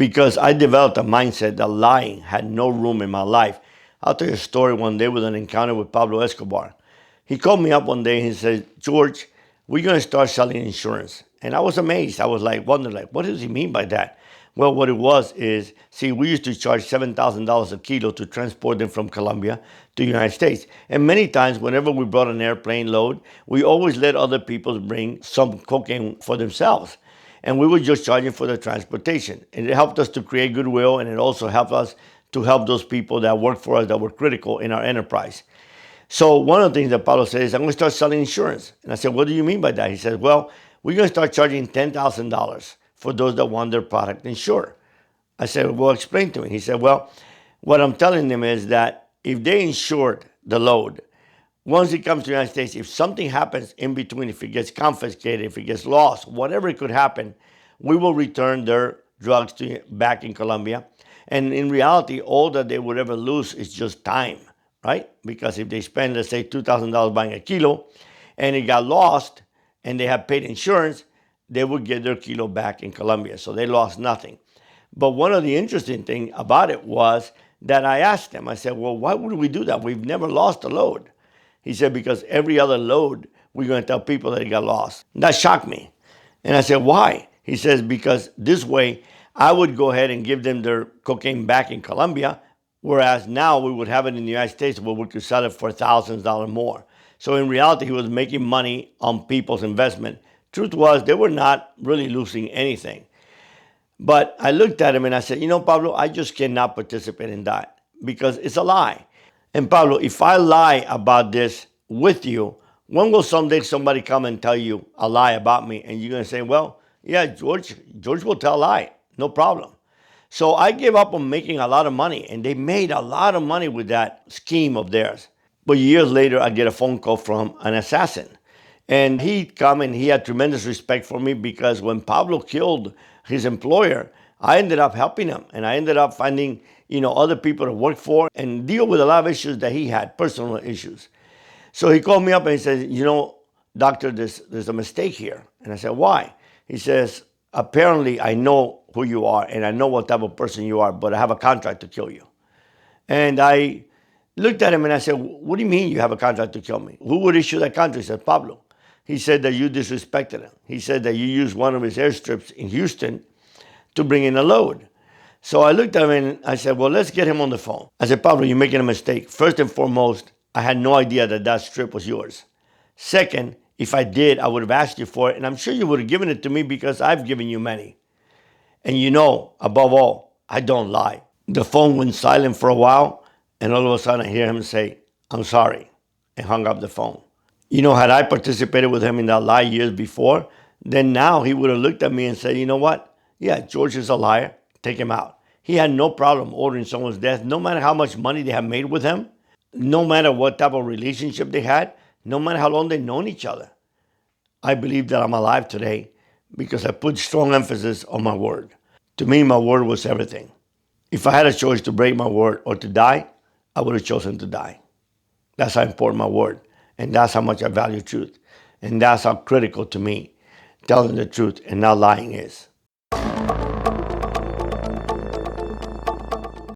because I developed a mindset that lying had no room in my life. I'll tell you a story one day with an encounter with Pablo Escobar. He called me up one day and he said, George, we're going to start selling insurance. And I was amazed. I was like, wondering, like, what does he mean by that? Well, what it was is, see, we used to charge $7,000 a kilo to transport them from Colombia to the United States. And many times, whenever we brought an airplane load, we always let other people bring some cocaine for themselves. And we were just charging for the transportation. And it helped us to create goodwill, and it also helped us to help those people that work for us that were critical in our enterprise. So one of the things that Pablo said is, I'm going to start selling insurance. And I said, what do you mean by that? He said, well, we're going to start charging $10,000 for those that want their product insured. I said, well, explain to me. He said, well, what I'm telling them is that if they insured the load, once it comes to the United States, if something happens in between, if it gets confiscated, if it gets lost, whatever it could happen, we will return their drugs back in Colombia. And in reality, all that they would ever lose is just time, right? Because if they spend, let's say, $2,000 buying a kilo and it got lost and they have paid insurance, they would get their kilo back in Colombia. So they lost nothing. But one of the interesting things about it was that I asked him, I said, well, why would we do that? We've never lost a load. He said, because every other load, we're going to tell people that it got lost. And that shocked me. And I said, why? He says, because this way, I would go ahead and give them their cocaine back in Colombia, whereas now we would have it in the United States where we could sell it for thousands of dollars more. So in reality, he was making money on people's investment. Truth was, they were not really losing anything. But I looked at him and I said, Pablo, I just cannot participate in that because it's a lie. And Pablo, if I lie about this with you, when will someday somebody come and tell you a lie about me? And you're going to say, well, yeah, George will tell a lie. No problem. So I gave up on making a lot of money, and they made a lot of money with that scheme of theirs. But years later, I get a phone call from an assassin. And he'd come and he had tremendous respect for me because when Pablo killed his employer, I ended up helping him. And I ended up finding, other people to work for and deal with a lot of issues that he had, personal issues. So he called me up and he said, doctor, there's a mistake here. And I said, why? He says, apparently I know who you are and I know what type of person you are, but I have a contract to kill you. And I looked at him and I said, what do you mean you have a contract to kill me? Who would issue that contract? He said, Pablo. He said that you disrespected him. He said that you used one of his airstrips in Houston to bring in a load. So I looked at him and I said, well, let's get him on the phone. I said, Pablo, you're making a mistake. First and foremost, I had no idea that strip was yours. Second, if I did, I would have asked you for it, and I'm sure you would have given it to me because I've given you many. And above all, I don't lie. The phone went silent for a while, and all of a sudden I hear him say, I'm sorry, and hung up the phone. Had I participated with him in that lie years before, then now he would have looked at me and said, you know what? Yeah, George is a liar. Take him out. He had no problem ordering someone's death, no matter how much money they have made with him, no matter what type of relationship they had, no matter how long they've known each other. I believe that I'm alive today because I put strong emphasis on my word. To me, my word was everything. If I had a choice to break my word or to die, I would have chosen to die. That's how important my word, and that's how much I value truth, and that's how critical to me telling the truth and not lying is.